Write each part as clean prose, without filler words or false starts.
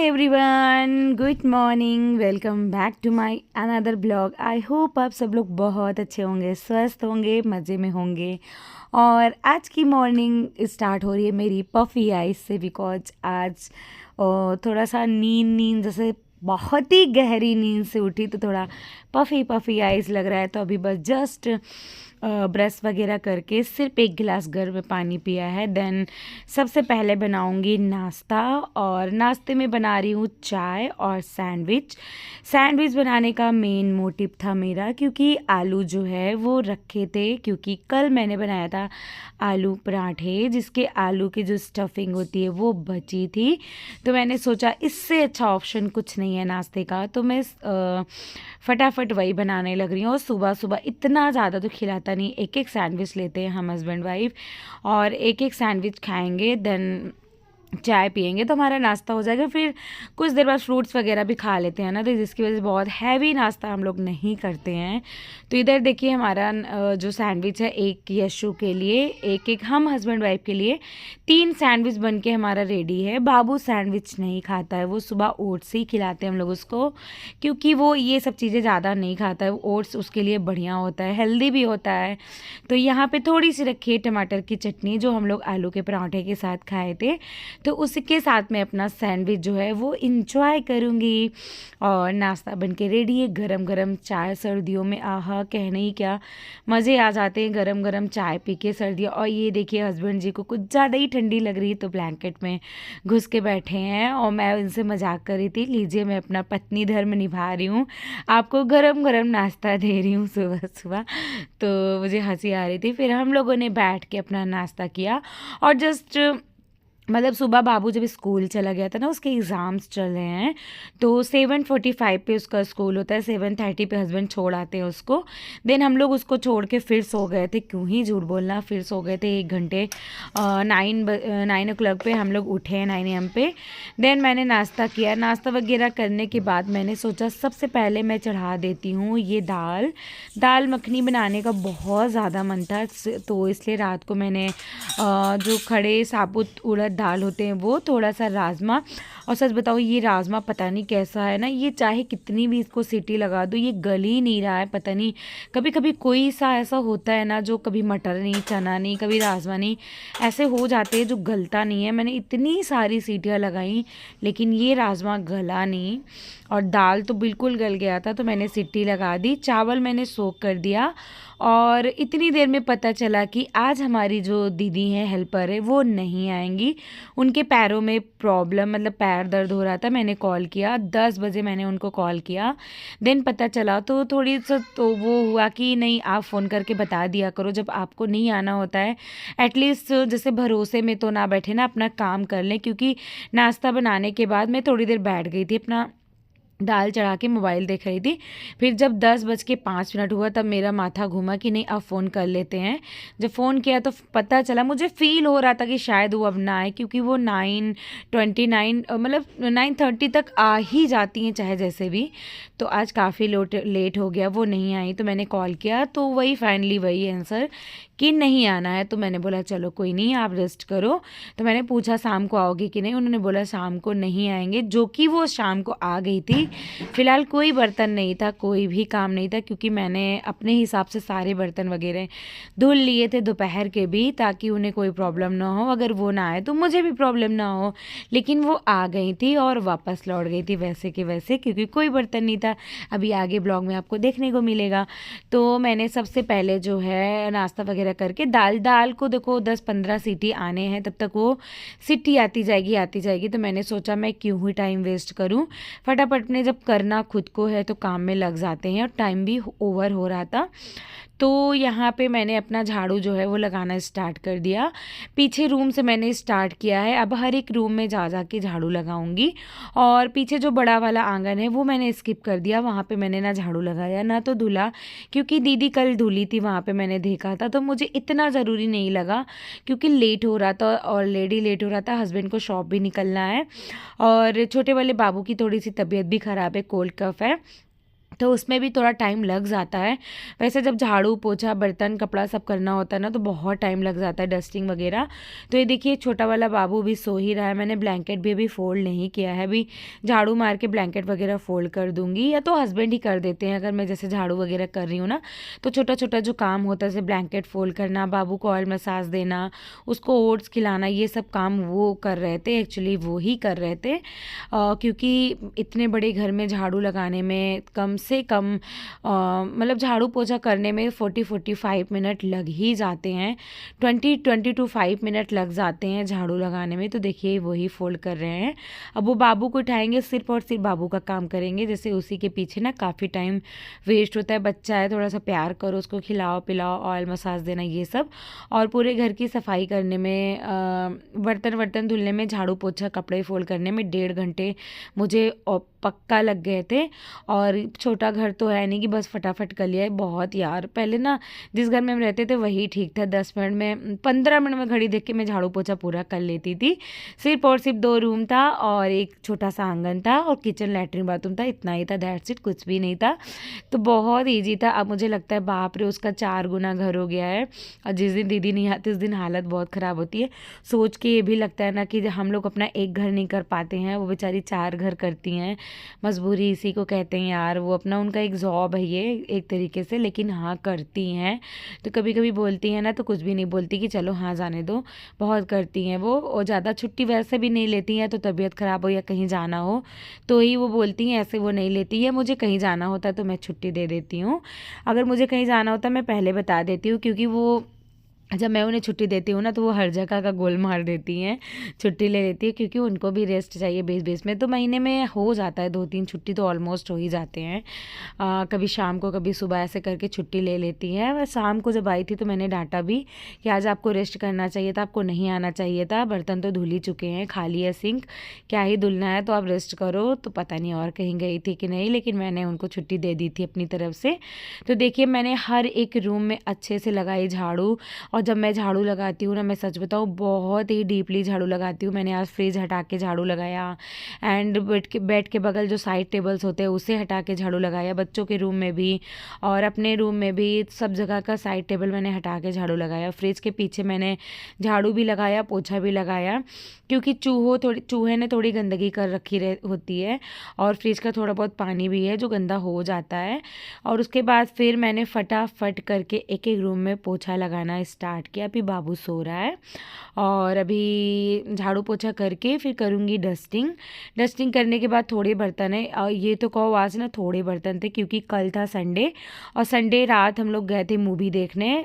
Everyone, good morning. Welcome back to my another blog. I hope आप सब लोग बहुत अच्छे होंगे, स्वस्थ होंगे, मज़े में होंगे। और आज की मॉर्निंग स्टार्ट हो रही है मेरी पफ़ी आइज से, बिकॉज आज थोड़ा सा नींद जैसे बहुत ही गहरी नींद से उठी तो थोड़ा पफ़ी पफ़ी आइज लग रहा है। तो अभी बस जस्ट ब्रश वगैरह करके सिर्फ एक गिलास गर्म पानी पिया है। देन सबसे पहले बनाऊंगी नाश्ता, और नाश्ते में बना रही हूँ चाय और सैंडविच। सैंडविच बनाने का मेन मोटिव था मेरा, क्योंकि आलू जो है वो रखे थे, क्योंकि कल मैंने बनाया था आलू पराठे जिसके आलू की जो स्टफिंग होती है वो बची थी। तो मैंने सोचा इससे अच्छा ऑप्शन कुछ नहीं है नाश्ते का, तो मैं फटाफट वही बनाने लग रही हूँ। और सुबह सुबह इतना ज़्यादा तो खिलाता नहीं, एक एक सैंडविच लेते हैं हम हस्बैंड वाइफ, और एक एक सैंडविच खाएंगे, देन चाय पियेंगे तो हमारा नाश्ता हो जाएगा। फिर कुछ देर बाद फ्रूट्स वगैरह भी खा लेते हैं ना, तो जिसकी वजह से बहुत हैवी नाश्ता हम लोग नहीं करते हैं। तो इधर देखिए हमारा जो सैंडविच है, एक यशु के लिए, एक एक हम हस्बैंड वाइफ के लिए 3 सैंडविच बन के हमारा रेडी है। बाबू सैंडविच नहीं खाता है, वो सुबह ओट्स ही खिलाते हैं हम लोग उसको, क्योंकि वो ये सब चीज़ें ज़्यादा नहीं खाता है। ओट्स उसके लिए बढ़िया होता है, हेल्दी भी होता है। तो यहाँ पे थोड़ी सी रखी है टमाटर की चटनी, जो हम लोग आलू के पराठे के साथ खाए थे, तो उसके साथ में अपना सैंडविच जो है वो इंजॉय करूँगी। और नाश्ता बन के रेडी है, गरम गरम चाय सर्दियों में, आहा कहने ही क्या मज़े आ जाते हैं गरम गरम चाय पी के सर्दियों। और ये देखिए हस्बैंड जी को कुछ ज़्यादा ही ठंडी लग रही है, तो ब्लैंकेट में घुस के बैठे हैं, और मैं उनसे मजाक कर रही थी, लीजिए मैं अपना पत्नी धर्म निभा रही हूँ, आपको गरम गरम नाश्ता दे रही हूँ सुबह सुबह। तो मुझे हंसी आ रही थी। फिर हम लोगों ने बैठ के अपना नाश्ता किया, और जस्ट मतलब सुबह बाबू जब स्कूल चला गया था ना, उसके एग्ज़ाम्स चल रहे हैं, तो 7:45 पे उसका स्कूल होता है, 7:30 पे हस्बैंड छोड़ आते हैं उसको। देन हम लोग उसको छोड़ के फिर सो गए थे, क्यों ही झूठ बोलना, फिर सो गए थे 1 घंटे। 9 o'clock पे हम लोग उठे, 9 AM पे। देन मैंने नाश्ता किया, नाश्ता वगैरह करने के बाद मैंने सोचा सबसे पहले मैं चढ़ा देती हूँ ये दाल मखनी बनाने का बहुत ज़्यादा मन था, तो इसलिए रात को मैंने जो खड़े साबुत उड़द दाल होते हैं वो, थोड़ा सा राजमा, और सच बताओ ये राजमा पता नहीं कैसा है ना, ये चाहे कितनी भी इसको सीटी लगा दो ये गल ही नहीं रहा है। पता नहीं कभी कभी कोई सा ऐसा होता है ना, जो कभी मटर नहीं, चना नहीं, कभी राजमा नहीं, ऐसे हो जाते हैं जो गलता नहीं है। मैंने इतनी सारी सीटियाँ लगाई लेकिन ये राजमा गला नहीं, और दाल तो बिल्कुल गल गया था, तो मैंने सीटी लगा दी। चावल मैंने सोक कर दिया, और इतनी देर में पता चला कि आज हमारी जो दीदी हैं, हेल्पर है, वो नहीं आएंगी, उनके पैरों में प्रॉब्लम, मतलब पैर दर्द हो रहा था। मैंने कॉल किया, 10 बजे मैंने उनको कॉल किया। देन पता चला तो थोड़ी सा तो वो हुआ कि नहीं, आप फ़ोन करके बता दिया करो जब आपको नहीं आना होता है, एटलीस्ट जैसे भरोसे में तो ना बैठे ना, अपना काम कर लें। क्योंकि नाश्ता बनाने के बाद मैं थोड़ी देर बैठ गई थी, अपना दाल चढ़ा के मोबाइल देख रही थी। फिर जब 10:05 हुआ तब मेरा माथा घूमा कि नहीं अब फ़ोन कर लेते हैं। जब फ़ोन किया तो पता चला, मुझे फ़ील हो रहा था कि शायद वो अब ना आए, क्योंकि वो 9:29 मतलब 9:30 तक आ ही जाती हैं चाहे जैसे भी। तो आज काफ़ी लेट हो गया, वो नहीं आई। तो मैंने कॉल किया तो वही फाइनली वही आंसर कि नहीं आना है। तो मैंने बोला चलो कोई नहीं, आप रेस्ट करो। तो मैंने पूछा शाम को आओगे कि नहीं, उन्होंने बोला शाम को नहीं आएंगे, जो कि वो शाम को आ गई थी। फ़िलहाल कोई बर्तन नहीं था, कोई भी काम नहीं था, क्योंकि मैंने अपने हिसाब से सारे बर्तन वगैरह धुल लिए थे दोपहर के भी, ताकि उन्हें कोई प्रॉब्लम ना हो, अगर वो ना आए तो मुझे भी प्रॉब्लम ना हो। लेकिन वो आ गई थी और वापस लौट गई थी वैसे के वैसे, क्योंकि कोई बर्तन नहीं था। अभी आगे ब्लॉग में आपको देखने को मिलेगा। तो मैंने सबसे पहले जो है नाश्ता वगैरह करके, दाल को देखो 10-15 सीटी आने हैं, तब तक वो सीटी आती जाएगी। तो मैंने सोचा मैं क्यों ही टाइम वेस्ट करूं, फटाफट ने जब करना खुद को है तो काम में लग जाते हैं। और टाइम भी ओवर हो रहा था, तो यहाँ पे मैंने अपना झाड़ू जो है वो लगाना स्टार्ट कर दिया। पीछे रूम से मैंने स्टार्ट किया है, अब हर एक रूम में जा के झाड़ू लगाऊंगी। और पीछे जो बड़ा वाला आंगन है वो मैंने स्किप कर दिया, वहाँ पे मैंने ना झाड़ू लगाया ना तो धुला, क्योंकि दीदी कल धुली थी, वहाँ पे मैंने देखा था, तो मुझे इतना ज़रूरी नहीं लगा, क्योंकि लेट हो रहा था, ऑलरेडी लेट हो रहा था, हस्बैंड को शॉप भी निकलना है, और छोटे वाले बाबू की थोड़ी सी तबीयत भी ख़राब है, कोल्ड कफ है। तो उसमें भी थोड़ा टाइम लग जाता है। वैसे जब झाड़ू पोछा बर्तन कपड़ा सब करना होता है ना तो बहुत टाइम लग जाता है, डस्टिंग वगैरह। तो ये देखिए छोटा वाला बाबू भी सो ही रहा है। मैंने ब्लैंकेट भी अभी फ़ोल्ड नहीं किया है, अभी झाड़ू मार के ब्लैंकेट वगैरह फ़ोल्ड कर दूँगी, या तो हस्बैंड ही कर देते हैं अगर मैं जैसे झाड़ू वगैरह कर रही हूँ ना। तो छोटा छोटा जो काम होता है जैसे ब्लैंकेट फ़ोल्ड करना, बाबू को ऑयल मसाज देना, उसको ओट्स खिलाना, ये सब काम वो कर रहे थे, एक्चुअली वो ही कर रहे थे। क्योंकि इतने बड़े घर में झाड़ू लगाने में कम से कम मतलब झाड़ू पोछा करने में 40-45 मिनट लग ही जाते हैं, 20 टू 5 मिनट लग जाते हैं झाड़ू लगाने में। तो देखिए वही फोल्ड कर रहे हैं। अब वो बाबू को उठाएंगे, सिर्फ और सिर्फ बाबू का काम करेंगे, जैसे उसी के पीछे ना काफ़ी टाइम वेस्ट होता है। बच्चा है, थोड़ा सा प्यार करो, उसको खिलाओ पिलाओ, ऑयल मसाज देना, ये सब। और पूरे घर की सफाई करने में, बर्तन वर्तन धुलने में, झाड़ू पोछा कपड़े फोल्ड करने में 1.5 घंटे मुझे पक्का लग गए थे। और छोटा घर तो है नहीं कि बस फटाफट कर लिया है, बहुत यार। पहले ना जिस घर में हम रहते थे वही ठीक था, 10 मिनट में 15 मिनट में घड़ी देख के मैं झाड़ू पोछा पूरा कर लेती थी। सिर्फ और सिर्फ 2 रूम था और एक छोटा सा आंगन था और किचन लैट्रिन बाथरूम था, इतना ही था, दैट्स इट, कुछ भी नहीं था। तो बहुत ईजी था। अब मुझे लगता है बाप रे उसका 4 गुना घर हो गया है। और जिस दिन दीदी नहीं आती उस दिन हालत बहुत ख़राब होती है। सोच के ये भी लगता है ना कि हम लोग अपना एक घर नहीं कर पाते हैं, वो बेचारी 4 घर करती हैं। मजबूरी इसी को कहते हैं यार, वो अपना उनका एक जॉब है ये एक तरीके से, लेकिन हाँ करती हैं। तो कभी कभी बोलती हैं ना तो कुछ भी नहीं बोलती कि चलो हाँ जाने दो, बहुत करती हैं वो। और ज़्यादा छुट्टी वैसे भी नहीं लेती हैं, तो तबीयत ख़राब हो या कहीं जाना हो तो ही वो बोलती हैं, ऐसे वो नहीं लेती है। मुझे कहीं जाना होता है तो मैं छुट्टी दे देती हूँ। अगर मुझे कहीं जाना होता है मैं पहले बता देती हूँ, क्योंकि वो जब मैं उन्हें छुट्टी देती हूँ ना तो वो हर जगह का गोल मार देती हैं, छुट्टी ले लेती है, क्योंकि उनको भी रेस्ट चाहिए बीच बीच में। तो महीने में हो जाता है 2-3 छुट्टी तो ऑलमोस्ट हो ही जाते हैं। कभी शाम को कभी सुबह ऐसे करके छुट्टी ले लेती हैं। वह शाम को जब आई थी तो मैंने डांटा भी कि आज आपको रेस्ट करना चाहिए था, आपको नहीं आना चाहिए था, बर्तन तो धुल ही चुके हैं, खाली है सिंक, क्या ही धुलना है, तो आप रेस्ट करो। तो पता नहीं और कहीं गई थी कि नहीं, लेकिन मैंने उनको छुट्टी दे दी थी अपनी तरफ से। तो देखिए मैंने हर एक रूम में अच्छे से लगाई झाड़ू। और जब मैं झाड़ू लगाती हूँ ना, मैं सच बताऊँ बहुत ही डीपली झाड़ू लगाती हूँ। मैंने आज फ्रिज हटा के झाड़ू लगाया, एंड बेड के बगल जो साइड टेबल्स होते हैं उसे हटा के झाड़ू लगाया, बच्चों के रूम में भी और अपने रूम में भी, सब जगह का साइड टेबल मैंने हटा के झाड़ू लगाया। फ्रिज के पीछे मैंने झाड़ू भी लगाया, पोछा भी लगाया, क्योंकि चूहे ने थोड़ी गंदगी कर रखी होती है, और फ्रिज का थोड़ा बहुत पानी भी है जो गंदा हो जाता है। और उसके बाद फिर मैंने फटाफट करके एक एक रूम में पोछा लगाना स्टार्ट किया। अभी बाबू सो रहा है और अभी झाड़ू पोछा करके फिर करूँगी डस्टिंग करने के बाद थोड़े बर्तन है, और ये तो कहो आज ना थोड़े बर्तन थे क्योंकि कल था संडे, और संडे रात हम लोग गए थे मूवी देखने,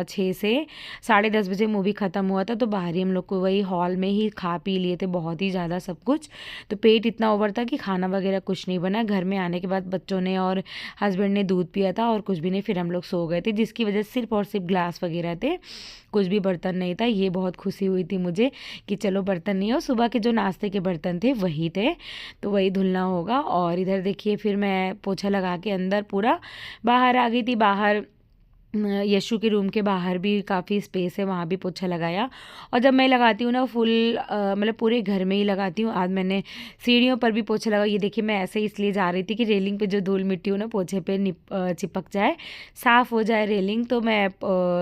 6 से 10:30 बजे मूवी ख़त्म हुआ था। तो बाहर ही हम लोग को वही हॉल में ही खा पी लिए थे, बहुत ही ज़्यादा सब कुछ। तो पेट इतना ओवर था कि खाना वगैरह कुछ नहीं बना। घर में आने के बाद बच्चों ने और हस्बैंड ने दूध पिया था और कुछ भी नहीं, फिर हम लोग सो गए थे, जिसकी वजह से सिर्फ और सिर्फ ग्लास वगैरह थे, कुछ भी बर्तन नहीं था। ये बहुत खुशी हुई थी मुझे कि चलो बर्तन नहीं हो, सुबह के जो नाश्ते के बर्तन थे वही थे, तो वही धुलना होगा। और इधर देखिए फिर मैं पोछा लगा के अंदर पूरा बाहर आ गई थी। बाहर यशु के रूम के बाहर भी काफ़ी स्पेस है, वहाँ भी पोछा लगाया। और जब मैं लगाती हूँ ना फुल मतलब पूरे घर में ही लगाती हूँ। आज मैंने सीढ़ियों पर भी पोछा लगा। ये देखिए मैं ऐसे ही इसलिए जा रही थी कि रेलिंग पे जो धूल मिट्टी हो ना पोछे पे चिपक जाए, साफ़ हो जाए रेलिंग। तो मैं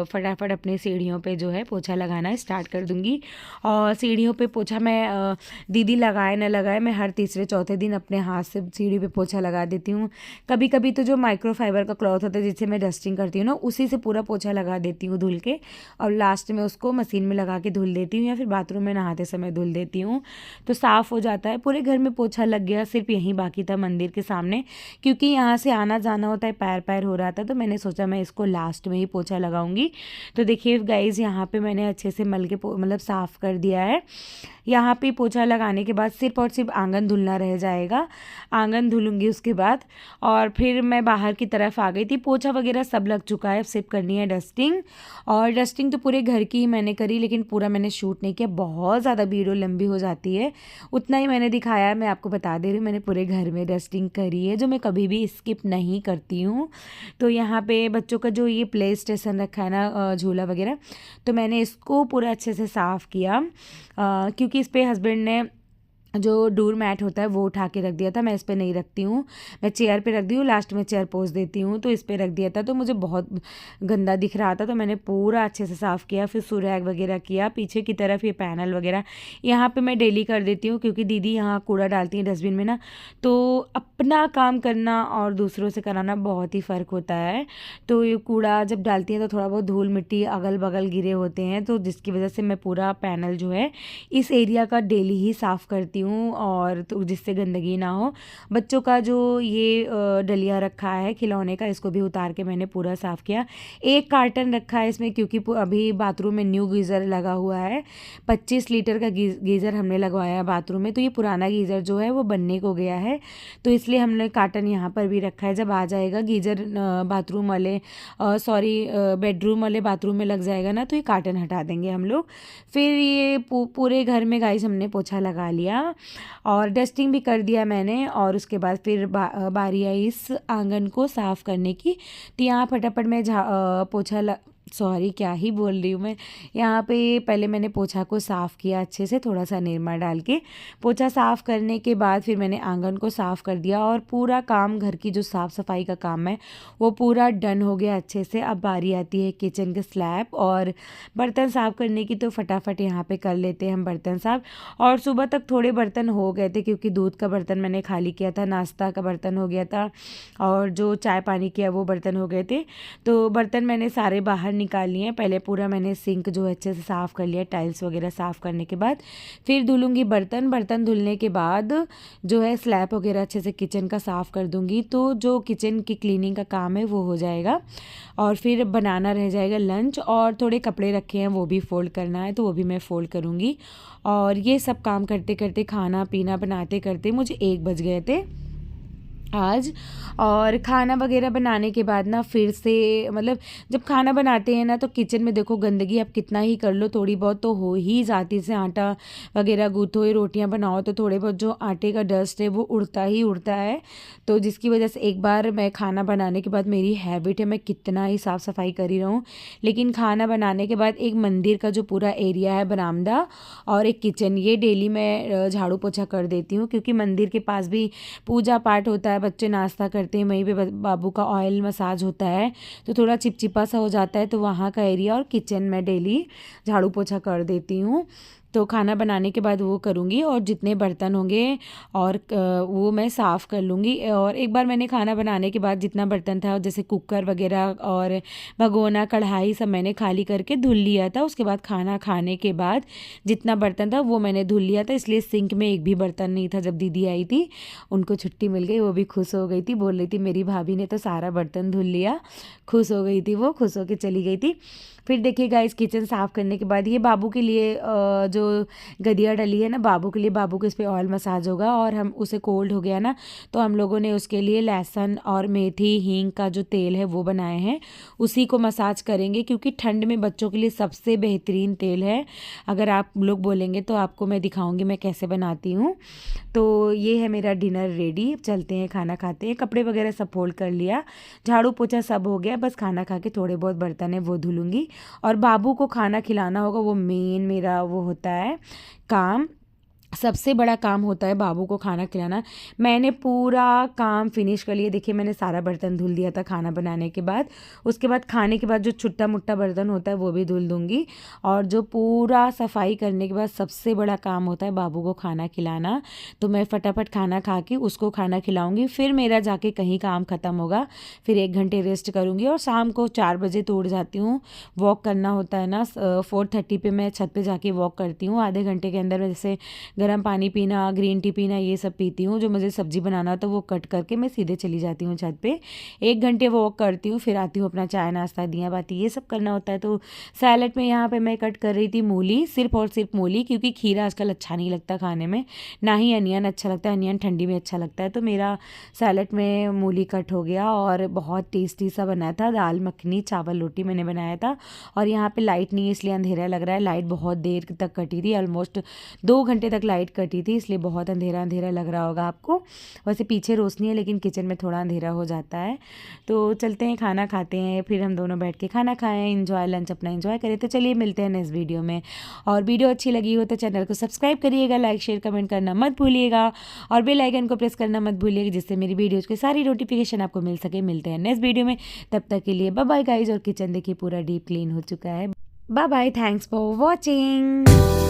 फटाफट अपनी सीढ़ियों पे जो है पोछा लगाना स्टार्ट कर दूँगी। और सीढ़ियों पे पोछा मैं दीदी लगाए न लगाए, मैं हर तीसरे चौथे दिन अपने हाथ से सीढ़ी पे पोछा लगा देती हूँ। कभी कभी तो जो माइक्रोफाइबर का क्लॉथ होता है जिससे मैं डस्टिंग करती हूँ ना, उसी से पूरा पोछा लगा देती हूँ धुल के, और लास्ट में उसको मशीन में लगा के धुल देती हूँ, या फिर बाथरूम में नहाते समय धुल देती हूँ, तो साफ़ हो जाता है। पूरे घर में पोछा लग गया, सिर्फ यहीं बाकी था मंदिर के सामने, क्योंकि यहाँ से आना जाना होता है, पैर पैर हो रहा था, तो मैंने सोचा मैं इसको लास्ट में ही पोछा लगाऊंगी। तो देखिए गाइज यहाँ पे मैंने अच्छे से मल के मतलब साफ़ कर दिया है। यहाँ पे पोछा लगाने के बाद सिर्फ और सिर्फ आंगन धुलना रह जाएगा, आंगन धुलूंगी उसके बाद। और फिर मैं बाहर की तरफ आ गई थी, पोछा वगैरह सब लग चुका है, सिर्फ करनी है डस्टिंग। और डस्टिंग तो पूरे घर की ही मैंने करी, लेकिन पूरा मैंने शूट नहीं किया, बहुत ज़्यादा वीडियो लंबी हो जाती है, उतना ही मैंने दिखाया है। मैं आपको बता दे रही हूँ मैंने पूरे घर में डस्टिंग करी है, जो मैं कभी भी स्किप नहीं करती हूँ। तो यहाँ पे बच्चों का जो ये प्ले स्टेशन रखा है ना, झूला वगैरह, तो मैंने इसको पूरा अच्छे से साफ़ किया, क्योंकि इस पर हस्बैंड ने जो डोर मैट होता है वो उठा के रख दिया था। मैं इस पे नहीं रखती हूँ, मैं चेयर पे रख दी हूँ, लास्ट में चेयर पोंछ देती हूँ। तो इस पे रख दिया था, तो मुझे बहुत गंदा दिख रहा था, तो मैंने पूरा अच्छे से साफ़ किया। फिर सुरैग वगैरह किया, पीछे की तरफ ये पैनल वगैरह यहाँ पे मैं डेली कर देती हूँ, क्योंकि दीदी यहाँ कूड़ा डालती हैं डस्टबिन में ना, तो अपना काम करना और दूसरों से कराना बहुत ही फ़र्क होता है। तो ये कूड़ा जब डालती हैं तो थोड़ा बहुत धूल मिट्टी अगल बगल गिरे होते हैं, तो जिसकी वजह से मैं पूरा पैनल जो है इस एरिया का डेली ही साफ़ करती हूँ, और तो जिससे गंदगी ना हो। बच्चों का जो ये डलिया रखा है खिलौने का, इसको भी उतार के मैंने पूरा साफ़ किया। एक कार्टन रखा है इसमें, क्योंकि अभी बाथरूम में न्यू गीज़र लगा हुआ है, 25 लीटर का गीज़र हमने लगवाया है बाथरूम में। तो ये पुराना गीज़र जो है वो बनने को गया है, तो इसलिए हमने कार्टन यहाँ पर भी रखा है। जब आ जाएगा गीज़र बाथरूम वाले बेडरूम वाले बाथरूम में लग जाएगा ना, तो ये कार्टन हटा देंगे हम लोग। फिर ये पूरे घर में गाइस हमने पोछा लगा लिया और डस्टिंग भी कर दिया मैंने। और उसके बाद फिर बारी आई इस आंगन को साफ़ करने की। तो यहाँ फटाफट मैं सॉरी क्या ही बोल रही हूँ मैं। यहाँ पे पहले मैंने पोछा को साफ़ किया अच्छे से, थोड़ा सा निरमा डाल के। पोछा साफ़ करने के बाद फिर मैंने आंगन को साफ़ कर दिया, और पूरा काम घर की जो साफ़ सफाई का काम है वो पूरा डन हो गया अच्छे से। अब बारी आती है किचन के स्लैब और बर्तन साफ़ करने की, तो फटाफट यहाँ पे कर लेते हैं हम बर्तन साफ़। और सुबह तक थोड़े बर्तन हो गए थे, क्योंकि दूध का बर्तन मैंने खाली किया था, नाश्ता का बर्तन हो गया था, और जो चाय पानी किया वो बर्तन हो गए थे। तो बर्तन मैंने सारे बाहर निकाल लिए हैं। पहले पूरा मैंने सिंक जो है अच्छे से साफ़ कर लिया, टाइल्स वगैरह साफ़ करने के बाद फिर धुलूँगी बर्तन। बर्तन धुलने के बाद जो है स्लैब वगैरह अच्छे से किचन का साफ़ कर दूँगी, तो जो किचन की क्लीनिंग का काम है वो हो जाएगा। और फिर बनाना रह जाएगा लंच, और थोड़े कपड़े रखे हैं वो भी फ़ोल्ड करना है, तो वो भी मैं फ़ोल्ड करूँगी। और ये सब काम करते करते, खाना पीना बनाते करते मुझे 1 बज गए थे आज। और खाना वगैरह बनाने के बाद ना फिर से मतलब जब खाना बनाते हैं ना, तो किचन में देखो गंदगी आप कितना ही कर लो थोड़ी बहुत तो हो ही जाती है। जैसे आटा वगैरह गूँथो या रोटियां बनाओ, तो थोड़े बहुत जो आटे का डस्ट है वो उड़ता ही उड़ता है। तो जिसकी वजह से एक बार मैं खाना बनाने के बाद, मेरी हैबिट है मैं कितना ही साफ़ सफाई कर ही रहूँ, लेकिन खाना बनाने के बाद एक मंदिर का जो पूरा एरिया है बरामदा और एक किचन, ये डेली मैं झाड़ू पोछा कर देती हूँ, क्योंकि मंदिर के पास भी पूजा पाठ होता है, बच्चे नाश्ता करते हैं, वहीं पे बाबू का ऑयल मसाज होता है, तो थोड़ा चिपचिपा सा हो जाता है। तो वहाँ का एरिया और किचन में डेली झाड़ू पोछा कर देती हूँ। तो खाना बनाने के बाद वो करूँगी, और जितने बर्तन होंगे और वो मैं साफ़ कर लूँगी। और एक बार मैंने खाना बनाने के बाद जितना बर्तन था, जैसे कुकर वगैरह और भगोना कढ़ाई सब मैंने खाली करके धुल लिया था। उसके बाद खाना खाने के बाद जितना बर्तन था वो मैंने धुल लिया था, इसलिए सिंक में एक भी बर्तन नहीं था। जब दीदी आई थी उनको छुट्टी मिल गई, वो भी खुश हो गई थी, बोल रही थी मेरी भाभी ने तो सारा बर्तन धुल लिया, खुश हो गई थी, वो खुश होकर चली गई थी। फिर देखिएगा इस किचन साफ़ करने के बाद ये बाबू के लिए जो गदिया डली है ना बाबू के लिए, बाबू को इस पर ऑयल मसाज होगा, और हम उसे कोल्ड हो गया ना, तो हम लोगों ने उसके लिए लहसुन और मेथी हींग का जो तेल है वो बनाए हैं, उसी को मसाज करेंगे, क्योंकि ठंड में बच्चों के लिए सबसे बेहतरीन तेल है। अगर आप लोग बोलेंगे तो आपको मैं दिखाऊंगी मैं कैसे बनाती हूँ। तो ये है मेरा डिनर रेडी, चलते हैं खाना खाते हैं। कपड़े वगैरह सब फोल्ड कर लिया, झाड़ू पोछा सब हो गया, बस खाना खा के थोड़े बहुत बर्तन है वो धुलूंगी। और बाबू को खाना खिलाना होगा, वो मेन मेरा वो होता है काम, सबसे बड़ा काम होता है बाबू को खाना खिलाना। मैंने पूरा काम फिनिश कर लिया, देखिए मैंने सारा बर्तन धुल दिया था खाना बनाने के बाद। उसके बाद खाने के बाद जो छुट्टा मुट्टा बर्तन होता है वो भी धुल दूंगी, और जो पूरा सफाई करने के बाद सबसे बड़ा काम होता है बाबू को खाना खिलाना। तो मैं फटाफट खाना खा के उसको खाना खिलाऊंगी, फिर मेरा जाके कहीं काम ख़त्म होगा, फिर 1 घंटे रेस्ट करूँगी, और शाम को 4 बजे तो उठ जाती हूँ। वॉक करना होता है ना, 4:30 पे मैं छत पे जाके वॉक करती हूँ। आधे घंटे के अंदर मैं जैसे गर्म पानी पीना, ग्रीन टी पीना, ये सब पीती हूँ। जो मुझे सब्जी बनाना तो वो कट करके मैं सीधे चली जाती हूँ छत पे, 1 घंटे वॉक करती हूँ, फिर आती हूँ, अपना चाय नाश्ता दिया बाती ये सब करना होता है। तो सैलड में यहाँ पे मैं कट कर रही थी मूली, सिर्फ और सिर्फ मूली, क्योंकि खीरा आजकल अच्छा नहीं लगता खाने में, ना ही अनियन अच्छा लगता है, अनियन ठंडी में अच्छा लगता है। तो मेरा सैलड में मूली कट हो गया, और बहुत टेस्टी सा बना था। दाल मखनी चावल रोटी मैंने बनाया था, और यहाँ पर लाइट नहीं है इसलिए अंधेरा लग रहा है। लाइट बहुत देर तक कटी थी, ऑलमोस्ट 2 घंटे तक लाइट कटी थी इसलिए बहुत अंधेरा अंधेरा लग रहा होगा आपको। वैसे पीछे रोशनी है लेकिन किचन में थोड़ा अंधेरा हो जाता है। तो चलते हैं, खाना खाते हैं, फिर हम दोनों बैठ के खाना खाएं, इंजॉय लंच अपना इंजॉय करें। तो चलिए मिलते हैं नेक्स्ट वीडियो में। और वीडियो अच्छी लगी हो तो चैनल को सब्सक्राइब करिएगा, लाइक शेयर कमेंट करना मत भूलिएगा और बेल आइकन को प्रेस करना मत भूलिएगा, जिससे मेरी वीडियोज़ की सारी नोटिफिकेशन आपको मिल सके। मिलते हैं नेक्स्ट वीडियो में, तब तक के लिए बाय बाय गाइज। और किचन देखिए पूरा डीप क्लीन हो चुका है। Bye bye, thanks for watching.